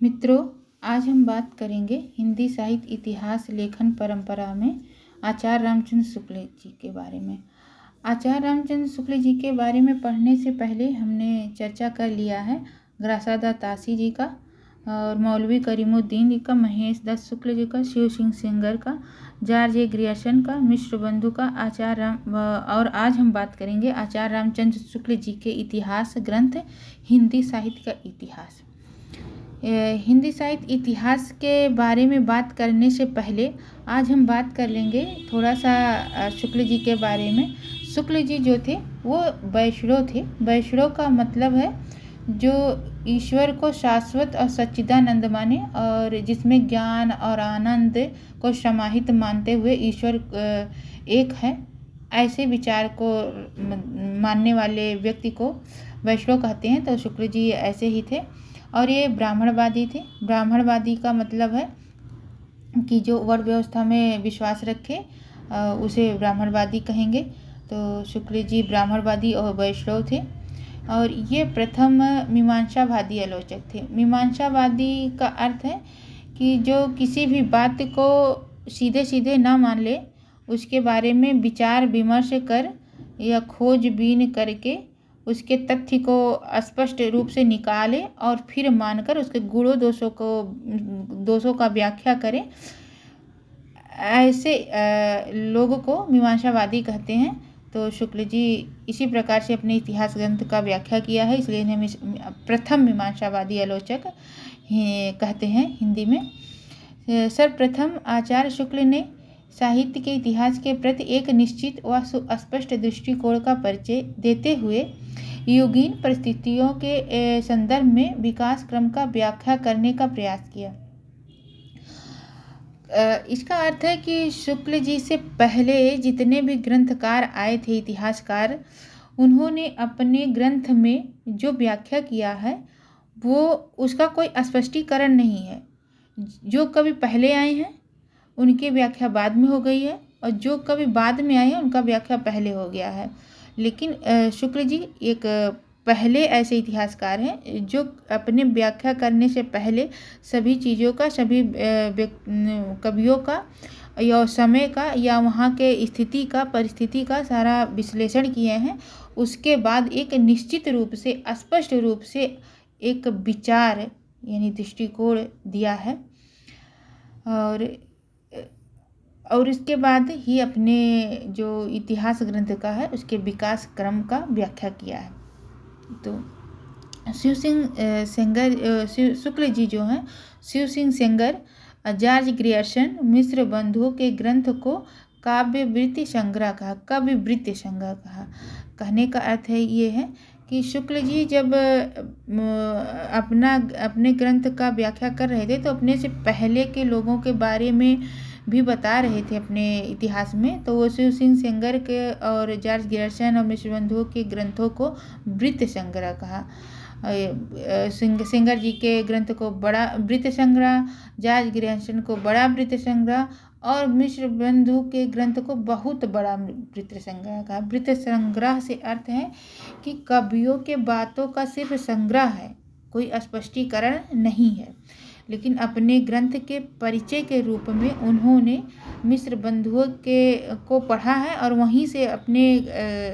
मित्रों, आज हम बात करेंगे हिंदी साहित्य इतिहास लेखन परंपरा में आचार्य रामचंद्र शुक्ल जी के बारे में। आचार्य रामचंद्र शुक्ल जी के बारे में पढ़ने से पहले हमने चर्चा कर लिया है ग्रासादा तासी जी का और मौलवी करीमुद्दीन जी का, महेश दत्त शुक्ल जी का, शिव सिंह सेंगर का, जॉर्ज ए ग्रियर्सन का, मिश्र बंधु का, और आज हम बात करेंगे आचार्य रामचंद्र शुक्ल जी के इतिहास ग्रंथ हिंदी साहित्य का इतिहास। हिंदी साहित्य इतिहास के बारे में बात करने से पहले आज हम बात कर लेंगे थोड़ा सा शुक्ल जी के बारे में। शुक्ल जी जो थे वो वैष्णव थे। वैष्णव का मतलब है जो ईश्वर को शाश्वत और सच्चिदानंद माने और जिसमें ज्ञान और आनंद को समाहित मानते हुए ईश्वर एक है, ऐसे विचार को मानने वाले व्यक्ति को वैष्णव कहते हैं। तो शुक्ल जी ऐसे ही थे और ये ब्राह्मणवादी थे। ब्राह्मणवादी का मतलब है कि जो वर्ण व्यवस्था में विश्वास रखे उसे ब्राह्मणवादी कहेंगे। तो शुक्ल जी ब्राह्मणवादी और वैष्णव थे और ये प्रथम मीमांसावादी आलोचक थे। मीमांसावादी का अर्थ है कि जो किसी भी बात को सीधे सीधे ना मान ले, उसके बारे में विचार विमर्श कर या खोजबीन करके उसके तथ्य को स्पष्ट रूप से निकाले और फिर मानकर उसके गुणों दोषों का व्याख्या करें, ऐसे लोगों को मीमांसावादी कहते हैं। तो शुक्ल जी इसी प्रकार से अपने इतिहास ग्रंथ का व्याख्या किया है, इसलिए इन्हें प्रथम मीमांसावादी आलोचक कहते हैं हिंदी में। सर्वप्रथम आचार्य शुक्ल ने साहित्य के इतिहास के प्रति एक निश्चित व स्पष्ट दृष्टिकोण का परिचय देते हुए युगीन परिस्थितियों के संदर्भ में विकास क्रम का व्याख्या करने का प्रयास किया। इसका अर्थ है कि शुक्ल जी से पहले जितने भी ग्रंथकार आए थे, इतिहासकार, उन्होंने अपने ग्रंथ में जो व्याख्या किया है वो उसका कोई स्पष्टीकरण नहीं है। जो कभी पहले आए हैं उनकी व्याख्या बाद में हो गई है और जो कभी बाद में आए हैं उनका व्याख्या पहले हो गया है। लेकिन शुक्ल जी एक पहले ऐसे इतिहासकार हैं जो अपने व्याख्या करने से पहले सभी चीज़ों का, सभी कवियों का या समय का या वहाँ के स्थिति का, परिस्थिति का सारा विश्लेषण किए हैं। उसके बाद एक निश्चित रूप से, स्पष्ट रूप से एक विचार यानी दृष्टिकोण दिया है और इसके बाद ही अपने जो इतिहास ग्रंथ का है उसके विकास क्रम का व्याख्या किया है। तो शिव सिंह सेंगर, शुक्ल जी जो हैं, शिव सिंह सेंगर, जॉर्ज ग्रियर्सन, मिश्र बंधुओं के ग्रंथ को काव्यवृत्ति संग्रह कहा। काव्यवृत्ति संग्रह कहा कहने का अर्थ है ये है कि शुक्ल जी जब अपने ग्रंथ का व्याख्या कर रहे थे तो अपने से पहले के लोगों के बारे में भी बता रहे थे अपने इतिहास में। तो वो शिव सिंह सेंगर के और जॉर्ज ग्रियर्सन और मिश्र बंधुओं के ग्रंथों को वृत्त संग्रह कहा। सेंगर जी के ग्रंथ को बड़ा वृत्त संग्रह, जॉर्ज ग्रियर्सन को बड़ा वृत्त संग्रह और मिश्र बंधु के ग्रंथ को बहुत बड़ा वृत्त संग्रह कहा। वृत्त संग्रह से अर्थ है कि कवियों के बातों का सिर्फ संग्रह है, कोई स्पष्टीकरण नहीं है। लेकिन अपने ग्रंथ के परिचय के रूप में उन्होंने मिश्र बंधुओं को पढ़ा है और वहीं से अपने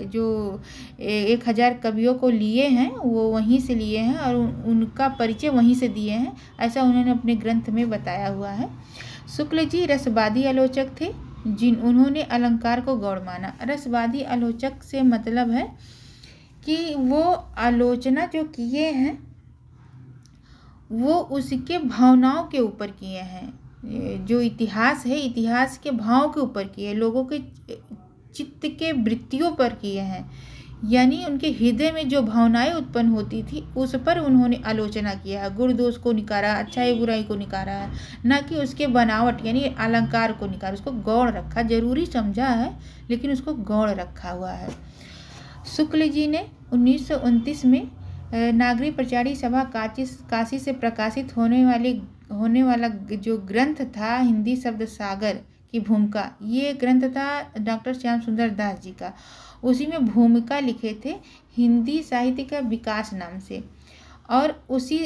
जो 1000 कवियों को लिए हैं वो वहीं से लिए हैं और उनका परिचय वहीं से दिए हैं, ऐसा उन्होंने अपने ग्रंथ में बताया हुआ है। शुक्ल जी रसवादी आलोचक थे उन्होंने अलंकार को गौण माना। रसवादी आलोचक से मतलब है कि वो आलोचना जो किए हैं वो उसके भावनाओं के ऊपर किए हैं। जो इतिहास है, इतिहास के भाव के ऊपर किए, लोगों के चित्त के वृत्तियों पर किए हैं, यानी उनके हृदय में जो भावनाएं उत्पन्न होती थी उस पर उन्होंने आलोचना किया है। गुण दोष को निकारा, अच्छाई बुराई को निकारा है, ना कि उसके बनावट यानी अलंकार को निकारा, उसको गौण रखा। जरूरी समझा है लेकिन उसको गौण रखा हुआ है। शुक्ल जी ने 1929 में नागरी प्रचारी सभा काशी से प्रकाशित होने वाला जो ग्रंथ था हिंदी शब्द सागर की भूमिका, ये ग्रंथ था डॉक्टर श्याम सुंदर दास जी का। उसी में भूमिका लिखे थे हिंदी साहित्य का विकास नाम से और उसी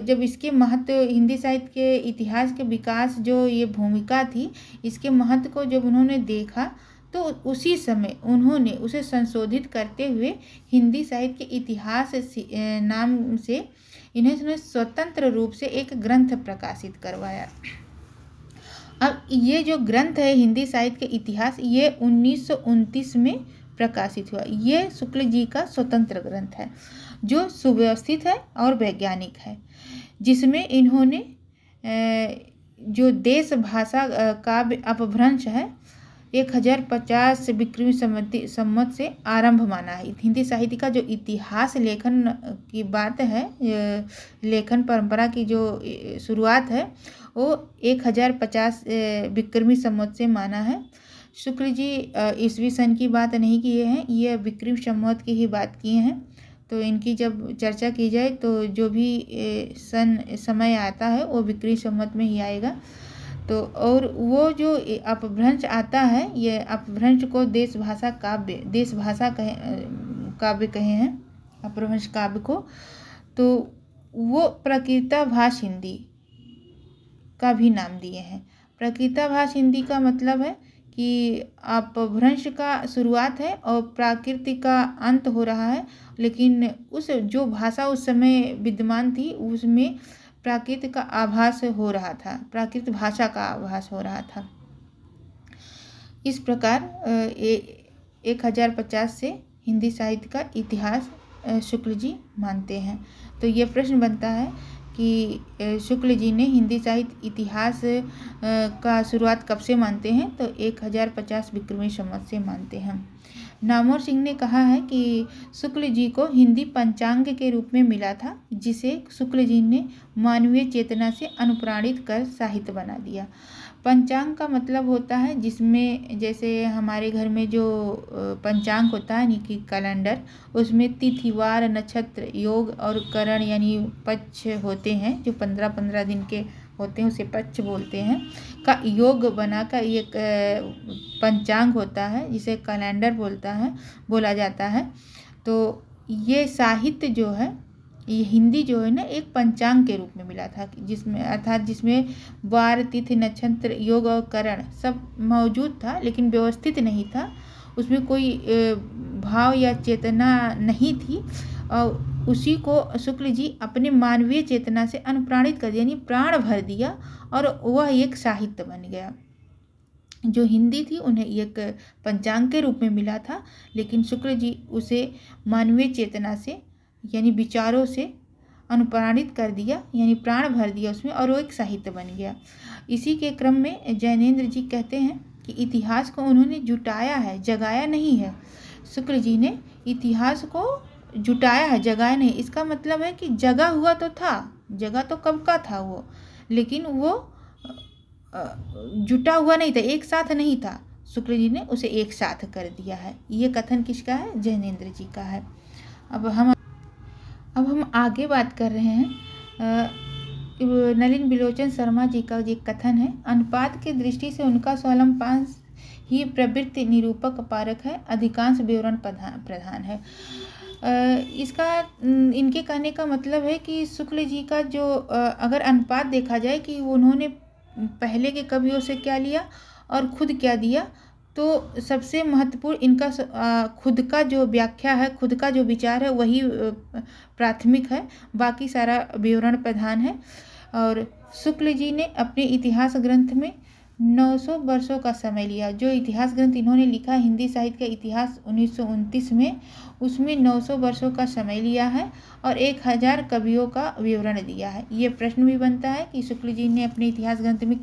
जब इसके महत्व हिंदी साहित्य के इतिहास के विकास जो ये भूमिका थी, इसके महत्व को जब उन्होंने देखा तो उसी समय उन्होंने उसे संशोधित करते हुए हिंदी साहित्य के इतिहास नाम से इन्हें स्वतंत्र रूप से एक ग्रंथ प्रकाशित करवाया। अब ये जो ग्रंथ है हिंदी साहित्य के इतिहास, ये 1929 में प्रकाशित हुआ। ये शुक्ल जी का स्वतंत्र ग्रंथ है जो सुव्यवस्थित है और वैज्ञानिक है, जिसमें इन्होंने जो देश भाषा काव्य अपभ्रंश है 1050 विक्रमी संवत से आरंभ माना है। हिंदी साहित्य का जो इतिहास लेखन की बात है, लेखन परंपरा की जो शुरुआत है वो 1050 विक्रमी संवत से माना है। शुक्ल जी ईस्वी सन की बात नहीं किए हैं, ये विक्रम संवत की ही बात किए हैं। तो इनकी जब चर्चा की जाए तो जो भी समय आता है वो विक्रम संवत में ही आएगा। तो और वो जो अपभ्रंश आता है, ये अपभ्रंश को देश भाषा काव्य कहे हैं अपभ्रंश काव्य को। तो वो प्रकृताभास हिंदी का भी नाम दिए हैं। प्रकृताभास हिंदी का मतलब है कि अपभ्रंश का शुरुआत है और प्राकृति का अंत हो रहा है, लेकिन उस जो भाषा उस समय विद्यमान थी उसमें प्राकृत का आभास हो रहा था, प्राकृत भाषा का आभास हो रहा था। इस प्रकार 1050 से हिंदी साहित्य का इतिहास शुक्ल जी मानते हैं। तो ये प्रश्न बनता है कि शुक्ल जी ने हिंदी साहित्य इतिहास का शुरुआत कब से मानते हैं, तो 1050 विक्रमी संवत से मानते हैं। नामवर सिंह ने कहा है कि शुक्ल जी को हिंदी पंचांग के रूप में मिला था, जिसे शुक्ल जी ने मानवीय चेतना से अनुप्राणित कर साहित्य बना दिया। पंचांग का मतलब होता है जिसमें जैसे हमारे घर में जो पंचांग होता है यानी कि कैलेंडर, उसमें तिथिवार, नक्षत्र, योग और करण यानी पक्ष होते हैं जो 15-15 दिन के होते हैं, उसे पक्ष बोलते हैं, का योग बनाकर एक पंचांग होता है जिसे कैलेंडर बोला जाता है। तो ये साहित्य जो है, ये हिंदी जो है ना, एक पंचांग के रूप में मिला था, जिसमें अर्थात जिसमें वार, तिथि, नक्षत्र, योग और करण सब मौजूद था, लेकिन व्यवस्थित नहीं था। उसमें कोई भाव या चेतना नहीं थी और उसी को शुक्ल जी अपने मानवीय चेतना से अनुप्राणित कर दिया, यानी प्राण भर दिया और वह एक साहित्य बन गया। जो हिंदी थी उन्हें एक पंचांग के रूप में मिला था, लेकिन शुक्ल जी उसे मानवीय चेतना से यानी विचारों से अनुप्राणित कर दिया, यानी प्राण भर दिया उसमें और वो एक साहित्य बन गया। इसी के क्रम में जैनेन्द्र जी कहते हैं कि इतिहास को उन्होंने जुटाया है, जगाया नहीं है। शुक्ल जी ने इतिहास को जुटाया है, जगाया नहीं। इसका मतलब है कि जगा हुआ तो था, जगा तो कब का था वो, लेकिन वो जुटा हुआ नहीं था, एक साथ नहीं था। शुक्ल जी ने उसे एक साथ कर दिया है। ये कथन किसका है? जैनेन्द्र जी का है। अब हम आगे बात कर रहे हैं नलिन बिलोचन शर्मा जी का ये कथन है। अनुपात की दृष्टि से उनका स्वलंपांश ही प्रवृत्ति निरूपक पारक है, अधिकांश विवरण प्रधान है। इनके कहने का मतलब है कि शुक्ल जी का जो अगर अनुपात देखा जाए कि उन्होंने पहले के कवियों से क्या लिया और खुद क्या दिया, तो सबसे महत्वपूर्ण इनका खुद का जो व्याख्या है, खुद का जो विचार है वही प्राथमिक है, बाकी सारा विवरण प्रधान है। और शुक्ल जी ने अपने इतिहास ग्रंथ में 900 वर्षों का समय लिया। जो इतिहास ग्रंथ इन्होंने लिखा हिंदी साहित्य का इतिहास 1929 में, उसमें 900 वर्षों का समय लिया है और 1000 कवियों का विवरण दिया है। ये प्रश्न भी बनता है कि शुक्ल जी ने अपने इतिहास ग्रंथ में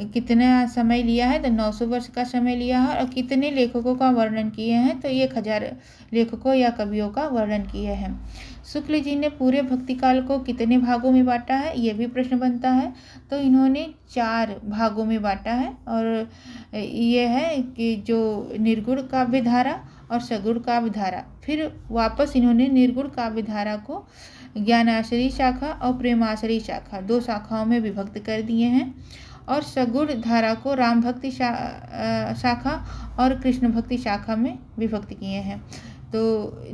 कितना समय लिया है, तो 900 वर्ष का समय लिया है। और कितने लेखकों का वर्णन किए हैं, तो 1000 लेखकों या कवियों का वर्णन किए हैं। शुक्ल जी ने पूरे भक्तिकाल को कितने भागों में बांटा है, ये भी प्रश्न बनता है। तो इन्होंने 4 भागों में बांटा है, और ये है कि जो निर्गुण काव्य धारा और सगुण काव्य धारा, फिर वापस इन्होंने निर्गुण काव्य धारा को ज्ञानाश्रयी शाखा और प्रेमाश्रयी शाखा 2 शाखाओं में विभक्त कर दिए हैं, और सगुण धारा को राम भक्ति शाखा और कृष्ण भक्ति शाखा में विभक्त किए हैं। तो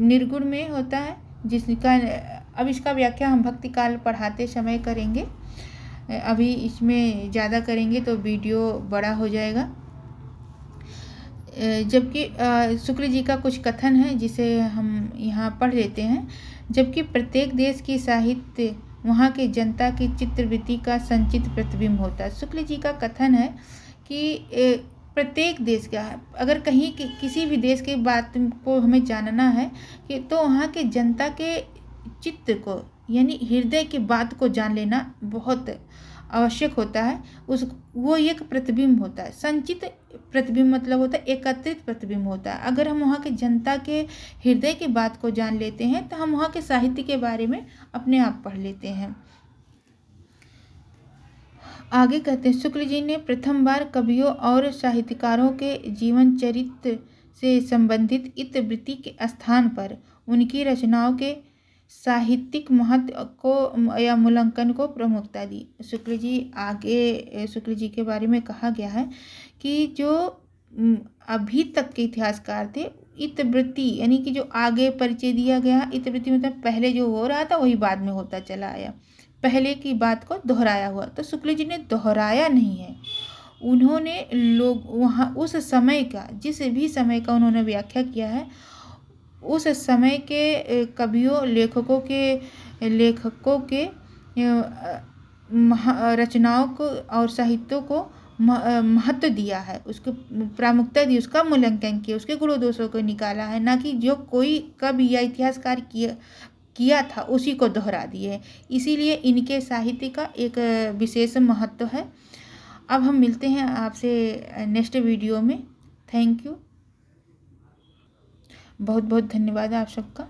निर्गुण में होता है जिसका अब इसका व्याख्या हम भक्ति काल पढ़ाते समय करेंगे, अभी इसमें ज़्यादा करेंगे तो वीडियो बड़ा हो जाएगा। जबकि शुक्ल जी का कुछ कथन है जिसे हम यहाँ पढ़ लेते हैं। जबकि प्रत्येक देश की साहित्य वहाँ की जनता की चित्रवृत्ति का संचित प्रतिबिंब होता है। शुक्ल जी का कथन है कि प्रत्येक देश का, अगर कहीं किसी भी देश की बात को हमें जानना है कि तो वहाँ के जनता के चित्त को यानी हृदय की बात को जान लेना बहुत आवश्यक होता है। वो एक प्रतिबिंब होता है। संचित प्रतिबिंब मतलब होता है एकत्रित प्रतिबिंब होता है। अगर हम वहाँ के जनता के हृदय की बात को जान लेते हैं तो हम वहाँ के साहित्य के बारे में अपने आप पढ़ लेते हैं। आगे कहते हैं, शुक्ल जी ने प्रथम बार कवियों और साहित्यकारों के जीवन चरित्र से संबंधित इतिवृत्ति के स्थान पर उनकी रचनाओं के साहित्यिक महत्व को या मूल्यांकन को प्रमुखता दी। शुक्ल जी के बारे में कहा गया है कि जो अभी तक के इतिहासकार थे, इतिवृत्ति यानी कि जो आगे परिचय दिया गया, इतिवृत्ति मतलब पहले जो हो रहा था वही बाद में होता चला आया, पहले की बात को दोहराया हुआ। तो शुक्ल जी ने दोहराया नहीं है, उन्होंने लोग वहाँ उस समय का, जिस भी समय का उन्होंने व्याख्या किया है, उस समय के कवियों लेखकों के रचनाओं को और साहित्यों को महत्व दिया है, उसको प्रामुख्यता दी, उसका मूल्यांकन किया, उसके गुण दोषों को निकाला है, ना कि जो कोई कवि या इतिहासकार किया था उसी को दोहरा दिए। इसीलिए इनके साहित्य का एक विशेष महत्व है। अब हम मिलते हैं आपसे नेक्स्ट वीडियो में। थैंक यू, बहुत बहुत धन्यवाद आप सबका।